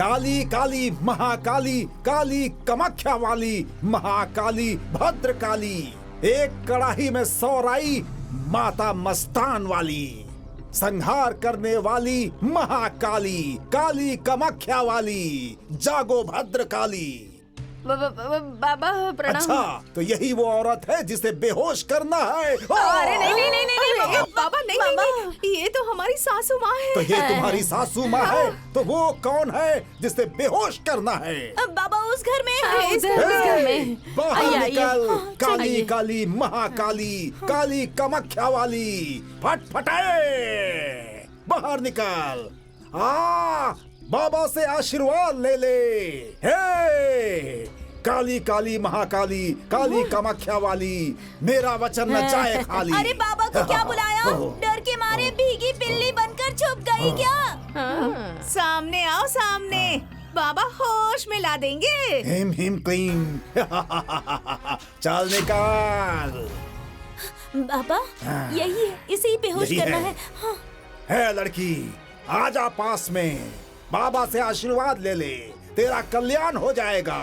काली काली महाकाली, काली कामाख्या वाली, महाकाली भद्रकाली, एक कड़ाही में 100 राई, माता मस्तान वाली, संहार करने वाली महाकाली, काली कामाख्या वाली, जागो भद्रकाली। बाबा प्रणाम। अच्छा, तो यही वो औरत है जिसे बेहोश करना है। अरे नहीं बाबा, नहीं, ये तो हमारी सासू माँ है। तो ये तुम्हारी सासू माँ है, तो वो कौन है जिसे बेहोश करना है? बाबा उस घर में है, उस हे, घर में। बाहर निकल, काली काली महाकाली, काली कामाख्या वाली, फटफटाए बाहर निकल। बाबा से आशीर्वाद ले ले। हे काली काली महाकाली, काली कामाख्या वाली, मेरा वचन न जाए खाली। अरे बाबा को क्या बुलाया? डर के मारे भीगी बिल्ली बनकर छुप गई क्या? सामने आओ, सामने। बाबा होश में ला देंगे। हिम हिम क्लीम। चल निकाल। बाबा यही है, इसे ही बेहोश करना है। है लड़की, आजा पास में, बाबा से आशीर्वाद ले ले, तेरा कल्याण हो जाएगा,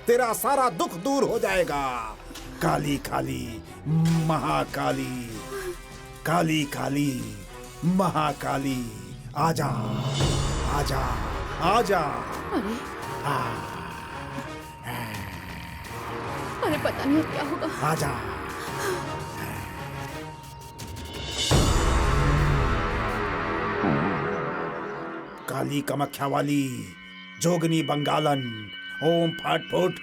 तेरा सारा दुख दूर हो जाएगा। काली काली महाकाली, काली काली महाकाली, आजा आजा आजा। अरे पता नहीं क्या होगा। आजा। काली कामाख्या वाली, जोगनी बंगालन, ओम फट फुट।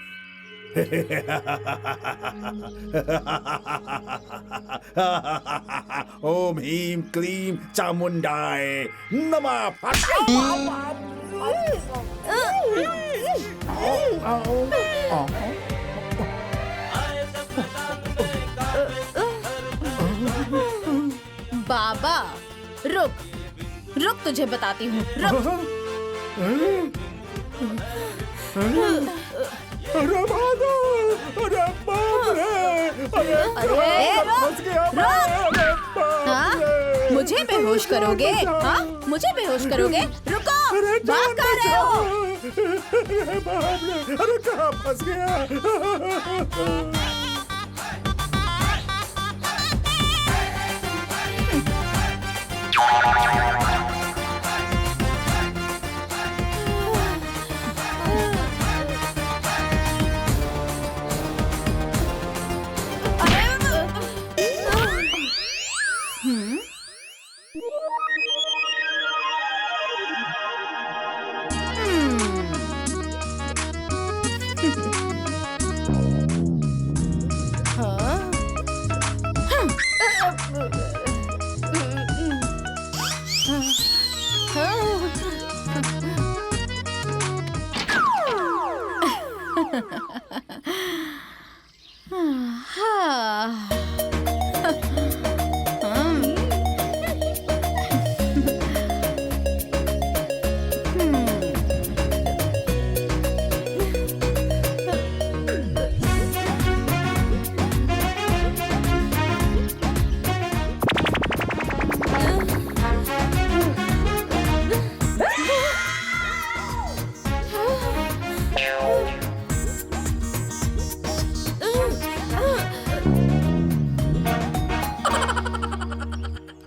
ओम ह्रीम क्लीम चामुंडाय नमः। बाबा रुक रुक, तुझे बताती हूँ, रुक। अरे भागो, अरे बाप रे, हाँ? मुझे बेहोश करोगे? हाँ? मुझे बेहोश करोगे? रुको, भाग कहाँ रहे हो? अरे बाप रे, अरे कहाँ फंस गया?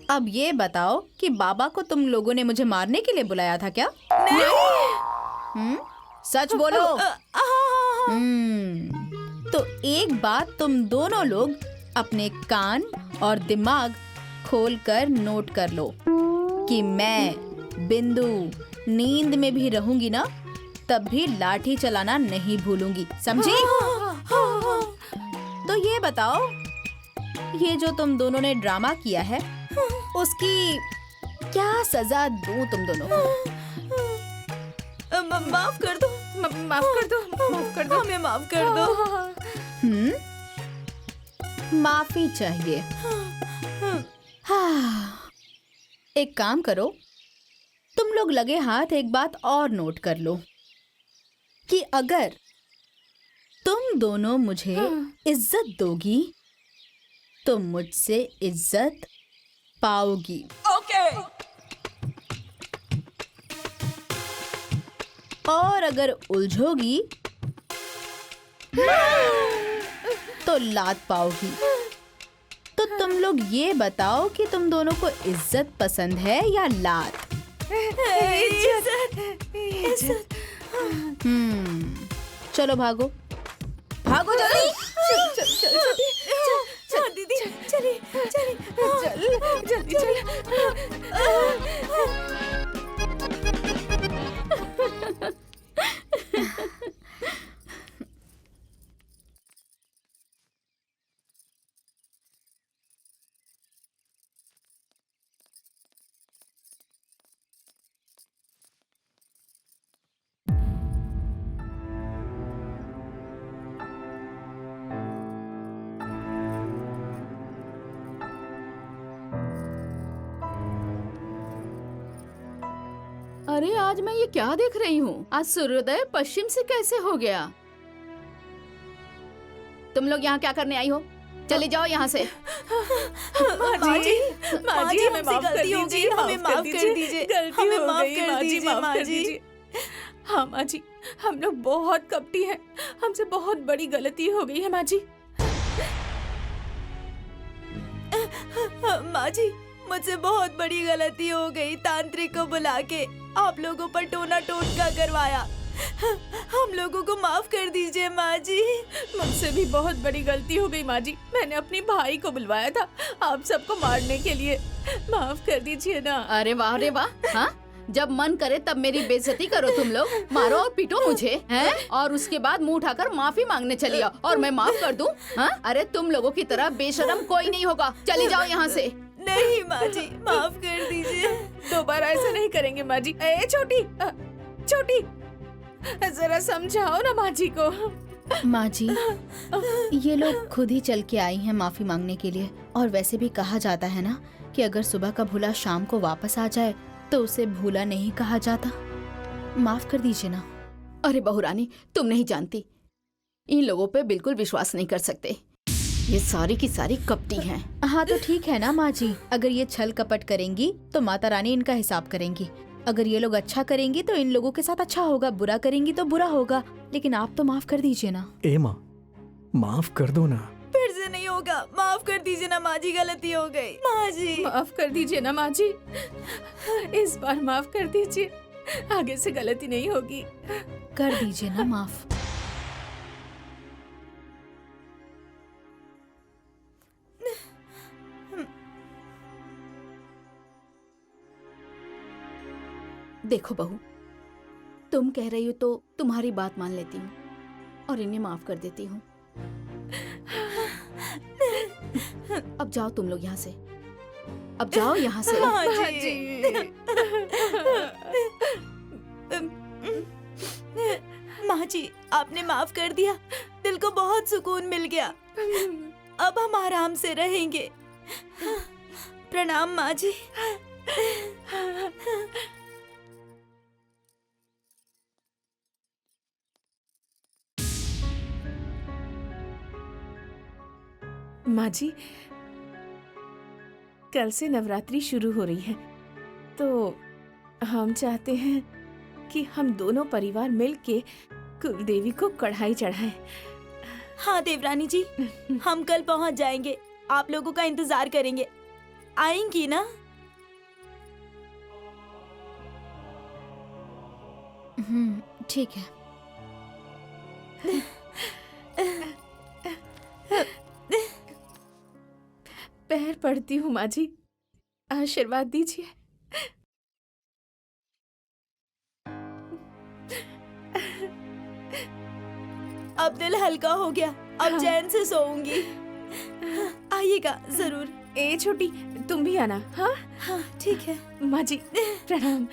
अब ये बताओ कि बाबा को तुम लोगों ने मुझे मारने के लिए बुलाया था क्या? नहीं। सच बोलो। तो एक बात तुम दोनों लोग अपने कान और दिमाग खोलकर नोट कर लो कि मैं बिंदु नींद में भी रहूंगी ना, तब भी लाठी चलाना नहीं भूलूंगी, समझी? तो ये बताओ, ये जो तुम दोनों ने ड्रामा किया है, उसकी क्या सजा दूं तुम दोनों को? माफ कर दो, माफ कर दो, माफ कर दो, हमें माफ कर दो। माफी चाहिए। एक काम करो, तुम लोग लगे हाथ एक बात और नोट कर लो कि अगर तुम दोनों मुझे इज्जत दोगी तो मुझसे इज्जत पाओगी। ओके। और अगर उलझोगी तो लात पाओगी। तो तुम लोग ये बताओ कि तुम दोनों को इज्जत पसंद है या लात? इज्जत। चलो भागो, भागो जल्दी। चल दीदी, चलिए चलिए, जल्दी चल। अरे आज मैं ये क्या देख रही हूँ? आज सूर्योदय पश्चिम से कैसे हो गया? तुम लोग यहाँ क्या करने आई हो? चले जाओ यहाँ से। माँ जी हमें माफ कर दीजिए, हमें माफ कर दीजिए, हमें माफ कर दीजिए माँ जी। हाँ माँ जी, हम लोग बहुत कपटी हैं, हमसे बहुत बड़ी गलती हो गई है माँ जी। माँ जी, मुझसे बहुत बड़ी गलती हो गई। तांत्रिक को बुला के आप लोगों पर टोना टोटका करवाया। हम लोगों को माफ कर दीजिए माँ जी। मुझसे भी बहुत बड़ी गलती हो गई माँ जी। मैंने अपने भाई को बुलवाया था आप सबको मारने के लिए। माफ कर दीजिए ना। अरे वाह रे वाह। हाँ, जब मन करे तब मेरी बेइज्जती करो तुम लोग, मारो और पीटो मुझे, हैं? और उसके बाद मुंह उठाकर माफी मांगने चली आओ और मैं माफ कर दूं? हाँ? अरे तुम लोगों की तरह बेशरम कोई नहीं होगा। चली जाओ यहाँ से। नहीं माँ जी, माफ कर दीजिए। दोबारा ऐसा नहीं करेंगे माँ जी। ए छोटी, छोटी, जरा समझाओ ना माँ जी को। माँ जी, ये लोग खुद ही चल के आई हैं माफी मांगने के लिए। और वैसे भी कहा जाता है ना कि अगर सुबह का भूला शाम को वापस आ जाए तो उसे भूला नहीं कहा जाता। माफ कर दीजिए ना। अरे बहुरानी, तुम नहीं जानती, इन लोगों पे बिल्कुल विश्वास नहीं कर सकते। ये सारी की सारी कपटी हैं। हाँ तो ठीक है ना माँ जी, अगर ये छल कपट करेंगी तो माता रानी इनका हिसाब करेंगी। अगर ये लोग अच्छा करेंगी तो इन लोगों के साथ अच्छा होगा, बुरा करेंगी तो बुरा होगा। लेकिन आप तो माफ कर दीजिए ना। ए माँ, माफ कर दो ना। फिर से नहीं होगा, माफ कर दीजिए ना माँ जी, गलती हो गई माँ जी। माफ कर दीजिए ना माँ जी, इस बार माफ कर दीजिए, आगे से गलती नहीं होगी। कर दीजिए ना माफ। देखो बहू, तुम कह रही हो तो तुम्हारी बात मान लेती हूँ और इन्हें माफ कर देती हूँ। अब जाओ तुम लोग यहाँ से, अब जाओ यहाँ से। माँ जी। माँ जी, आपने माफ कर दिया, दिल को बहुत सुकून मिल गया। अब हम आराम से रहेंगे। प्रणाम माँ जी। माँ जी, कल से नवरात्रि शुरू हो रही है, तो हम चाहते हैं कि हम दोनों परिवार मिलके कुलदेवी को कढ़ाई चढ़ाएं। हाँ देवरानी जी, हम कल पहुँच जाएंगे, आप लोगों का इंतजार करेंगे। आएंगी ना? ठीक है। पैर पड़ती हूँ माँ जी, आशीर्वाद दीजिए। अब दिल हल्का हो गया, अब चैन से सोऊंगी। आइएगा जरूर। ए छोटी, तुम भी आना। हाँ हाँ ठीक है माँ जी, प्रणाम।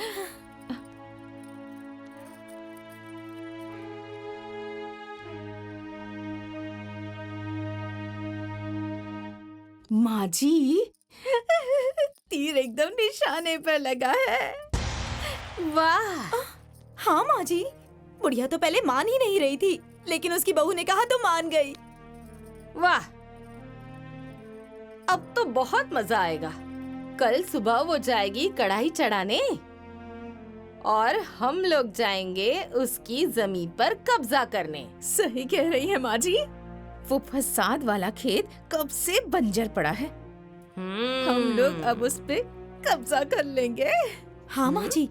माँ जी, तीर एकदम निशाने पर लगा है। वाह। हाँ माँ जी, बुढ़िया तो पहले मान ही नहीं रही थी, लेकिन उसकी बहू ने कहा तो मान गई। वाह, अब तो बहुत मजा आएगा। कल सुबह वो जाएगी कढ़ाई चढ़ाने और हम लोग जाएंगे उसकी जमीन पर कब्जा करने। सही कह रही है माँ जी। वो फसाद वाला खेत कब से बंजर पड़ा है। हम लोग अब उस पे कब्जा कर लेंगे। हाँ माँ जी,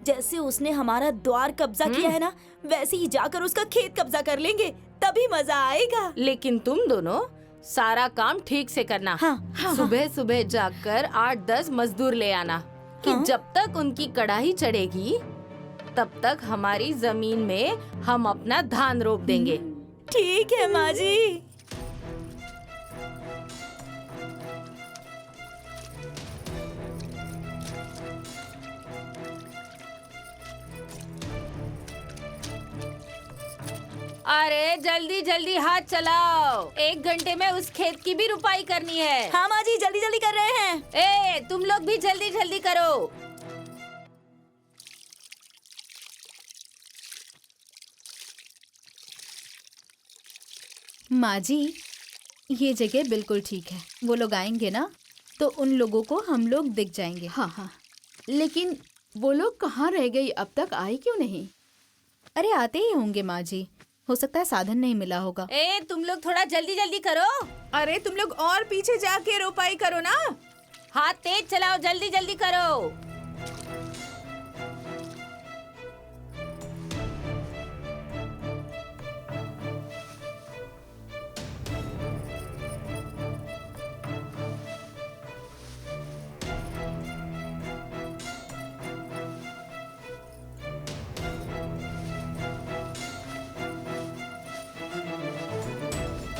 जैसे उसने हमारा द्वार कब्जा किया है ना, वैसे ही जाकर उसका खेत कब्जा कर लेंगे, तभी मजा आएगा। लेकिन तुम दोनों सारा काम ठीक से करना। हाँ। सुबह सुबह जाकर 8-10 मजदूर ले आना कि जब तक उनकी कढ़ाई चढ़ेगी तब तक हमारी जमीन में हम अपना धान रोप देंगे। ठीक है माँ जी। अरे जल्दी जल्दी हाथ चलाओ, 1 घंटे में उस खेत की भी रुपाई करनी है। हाँ माँ जी, जल्दी जल्दी कर रहे हैं। ए, तुम लोग भी जल्दी जल्दी करो। माँ जी, ये जगह बिल्कुल ठीक है। वो लोग आएंगे ना तो उन लोगों को हम लोग दिख जाएंगे। हाँ हाँ, लेकिन वो लोग कहाँ रह गई? अब तक आए क्यों नहीं? अरे आते ही होंगे माँ जी, हो सकता है साधन नहीं मिला होगा। ए, तुम लोग थोड़ा जल्दी जल्दी करो। अरे तुम लोग और पीछे जाके रोपाई करो ना। हाथ तेज चलाओ, जल्दी जल्दी करो।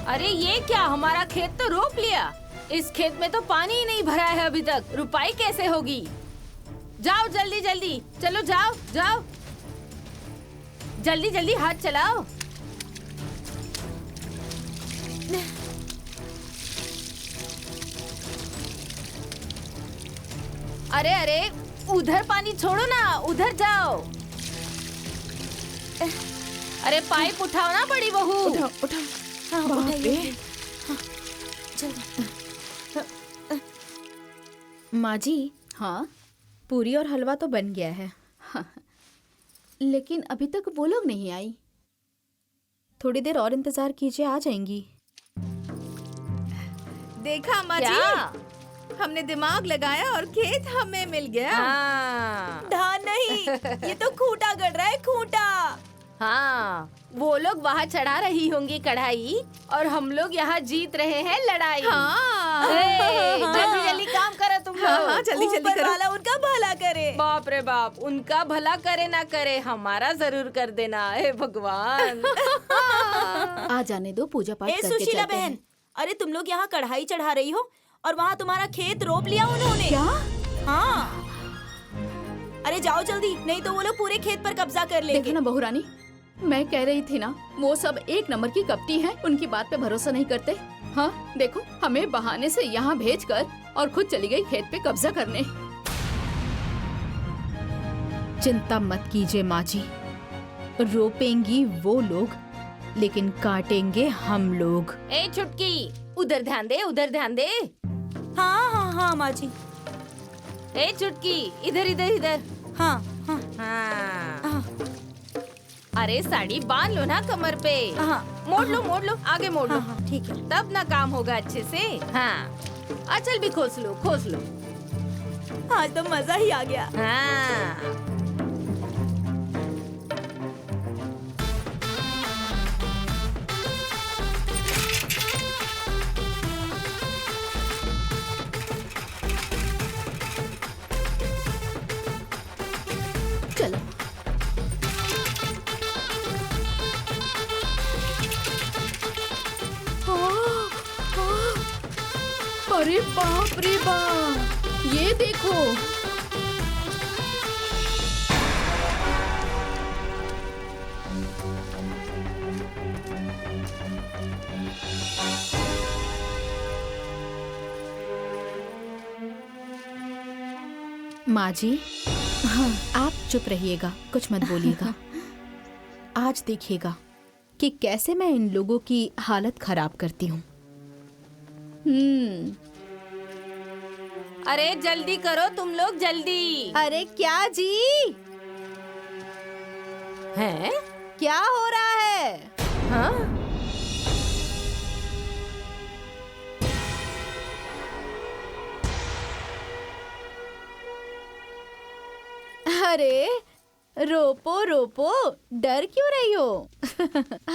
अरे ये क्या, हमारा खेत तो रोप लिया। इस खेत में तो पानी ही नहीं भरा है अभी तक, रुपाई कैसे होगी? जाओ जल्दी जल्दी, चलो जाओ जाओ, जल्दी जल्दी हाथ चलाओ। अरे अरे, उधर पानी छोड़ो ना, उधर जाओ। अरे पाइप उठाओ ना बड़ी बहू। उठाओ उठाओ। हाँ उठाइए। माँ जी, हाँ, पूरी और हलवा तो बन गया है। लेकिन अभी तक वो लोग नहीं आई। थोड़ी देर और इंतजार कीजिए, आ जाएंगी। देखा माँ क्या? जी, हमने दिमाग लगाया और खेत हमें मिल गया। हाँ धान नहीं, ये तो खूंटा गड़ रहा है, खूंटा। हाँ, वो लोग वहाँ चढ़ा रही होंगी कढ़ाई और हम लोग यहाँ जीत रहे हैं लड़ाई। हाँ। जल्दी जल्दी काम करो तुम लोग। हाँ, जल्दी जल्दी ऊपर करो। वाला उनका भला करे। बाप रे बाप, उनका भला करे ना करे, हमारा जरूर कर देना। हे भगवान। आ जाने दो, पूजा पाठ ए करके सुशीला चलते हैं। बहन, अरे तुम लोग यहाँ कढ़ाई चढ़ा रही हो और वहाँ तुम्हारा खेत रोप लिया उन्होंने। क्या? हाँ। अरे जाओ जल्दी, नहीं तो वो लोग पूरे खेत पर कब्जा कर देखो लेंगे। ना बहुरानी, मैं कह रही थी ना, वो सब 1 नंबर की कपटी हैं, उनकी बात पे भरोसा नहीं करते। हाँ देखो, हमें बहाने से यहाँ भेजकर और खुद चली गई खेत पे कब्जा करने। चिंता मत कीजिए माँ जी, रोपेंगी वो लोग लेकिन काटेंगे हम लोग। ए छुटकी, उधर ध्यान दे, उधर ध्यान दे। हाँ हाँ हाँ माँ जी। ए छुटकी, इधर इधर इधर। हाँ हाँ हाँ। हाँ अरे साड़ी बांध लो ना कमर पे। हाँ मोड़ लो, आगे मोड़ लो। हाँ, ठीक है। तब ना काम होगा अच्छे से। हाँ, अचल भी खोस लो। आज तो मजा ही आ गया। हाँ। चलो। अरे बाप रे बाप, ये देखो। माँ जी, हाँ आप चुप रहिएगा, कुछ मत बोलिएगा। आज देखिएगा कि कैसे मैं इन लोगों की हालत खराब करती हूँ। अरे जल्दी करो तुम लोग, जल्दी। अरे क्या जी, हैं? क्या हो रहा है? हाँ? अरे रोपो रोपो, डर क्यों रही हो?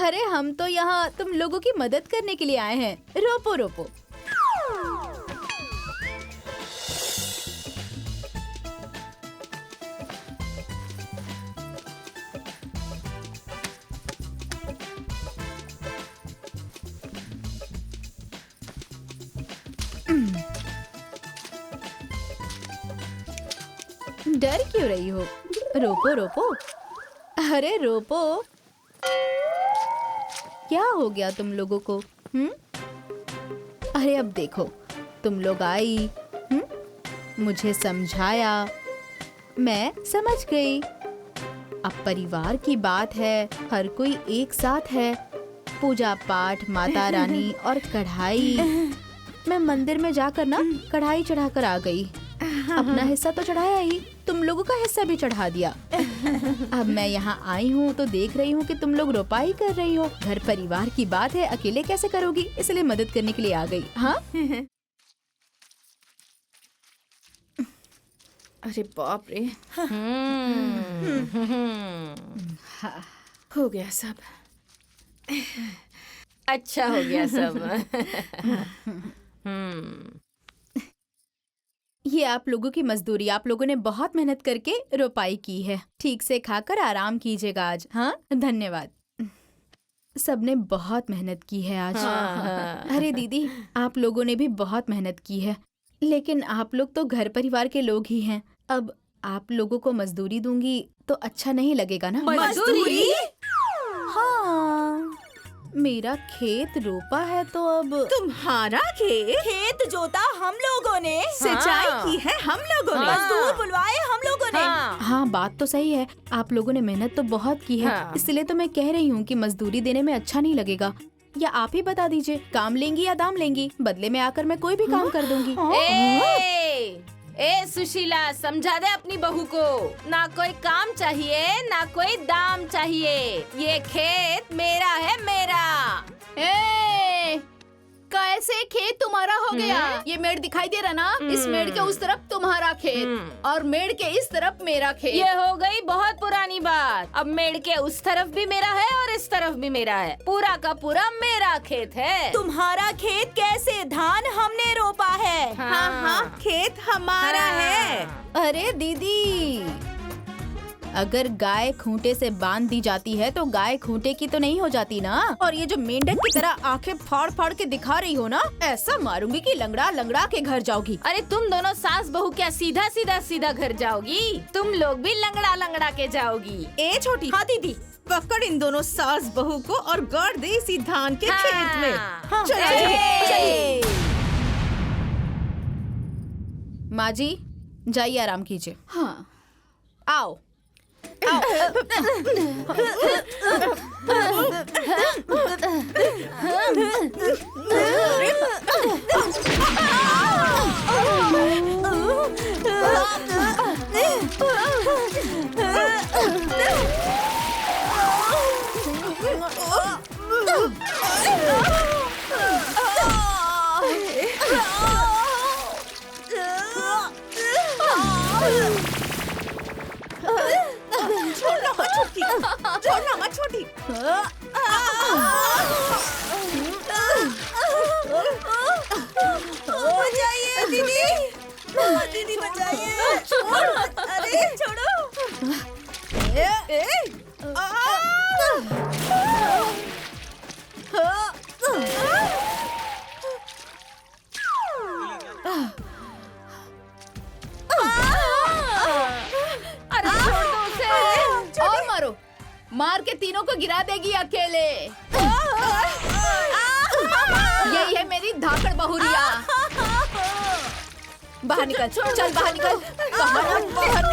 अरे हम तो यहाँ तुम लोगों की मदद करने के लिए आए हैं। रोपो रोपो। डर क्यों रही हो? रोपो रोपो। अरे रोपो। क्या हो गया तुम लोगों को? अरे अब देखो, तुम लोग आई, मुझे समझाया, मैं समझ गई। अब परिवार की बात है, हर कोई एक साथ है। पूजा पाठ, माता रानी और कढ़ाई। मैं मंदिर में जाकर ना कढ़ाई चढ़ाकर आ गई। अपना हिस्सा तो चढ़ाया ही, तुम लोगों का हिस्सा भी चढ़ा दिया। अब मैं यहाँ आई हूँ तो देख रही हूँ कि तुम लोग रोपाई कर रही हो। घर परिवार की बात है, अकेले कैसे करोगी, इसलिए मदद करने के लिए आ गई। हाँ अरे बाप रे। हो गया सब। अच्छा हो गया सब। ये आप लोगों की मजदूरी, आप लोगों ने बहुत मेहनत करके रोपाई की है। ठीक से खाकर आराम कीजिएगा आज। हाँ धन्यवाद। सबने बहुत मेहनत की है आज। अरे दीदी, आप लोगों ने भी बहुत मेहनत की है, लेकिन आप लोग तो घर परिवार के लोग ही हैं। अब आप लोगों को मजदूरी दूंगी तो अच्छा नहीं लगेगा ना? मजदूरी? हाँ, मेरा खेत रोपा है तो अब। तुम्हारा खेत जोता हम लोगों ने, सिंचाई की है हम लोगों ने, मजदूर बुलवाए हम लोगों ने। हाँ बात तो सही है, आप लोगों ने मेहनत तो बहुत की है। इसलिए तो मैं कह रही हूँ कि मजदूरी देने में अच्छा नहीं लगेगा। या आप ही बता दीजिए, काम लेंगी या दाम लेंगी? बदले में आकर मैं कोई भी काम कर दूंगी। ए सुशीला, समझा दे अपनी बहू को, ना कोई काम चाहिए ना कोई दाम चाहिए। ये खेत मेरा है, मेरा। कैसे खेत तुम्हारा हो गया? ये मेड़ दिखाई दे रहा ना? इस मेड़ के उस तरफ तुम्हारा खेत और मेड़ के इस तरफ मेरा खेत। ये हो गई बहुत पुरानी बात। अब मेड़ के उस तरफ भी मेरा है और इस तरफ भी मेरा है। पूरा का पूरा मेरा खेत है। तुम्हारा खेत कैसे? धान हमने रोपा है। हाँ, खेत हमारा है। अरे दीदी, अगर गाय खूंटे से बांध दी जाती है तो गाय खूंटे की तो नहीं हो जाती ना। और ये जो मेंढक की तरह आंखें फाड़ फाड़ के दिखा रही हो ना, ऐसा मारूंगी कि लंगड़ा लंगड़ा के घर जाओगी। अरे तुम दोनों सास बहू क्या सीधा सीधा सीधा घर जाओगी? तुम लोग भी लंगड़ा लंगड़ा के जाओगी। ए छोटी, हाँ दीदी, पकड़ इन दोनों सास बहू को और गाड़ दे इसी धान के खेत में। हाँ, चलिए। माँ जी जाइए, आराम कीजिए। हाँ आओ। छोड़ना मत छोटी। बचाइए दीदी, दीदी बचाइए। छोड़, अरे छोड़ो। अरे छोड़ दो उसे। और मारो, मार के तीनों को गिरा देगी अकेले। यही है मेरी धाकड़ बहुरिया। बाहर निकल, चल बाहर निकल, बाहर निकल।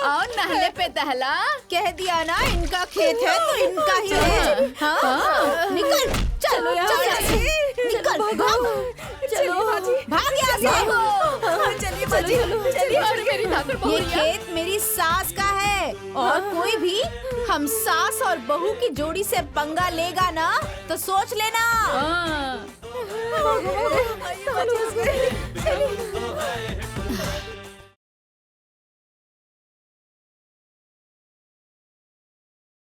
और नहले पे दहला। कह दिया ना, इनका खेत है तो इनका ही है। हाँ, निकल, चलो निकल, चलो भाग यहाँ से। चलिए बाजी, चलिए। और मेरी धाकड़ ये बहुरिया। खेत मेरी सास का है। है और कोई भी हम सास और बहू की जोड़ी से पंगा लेगा ना तो सोच लेना। हाँ।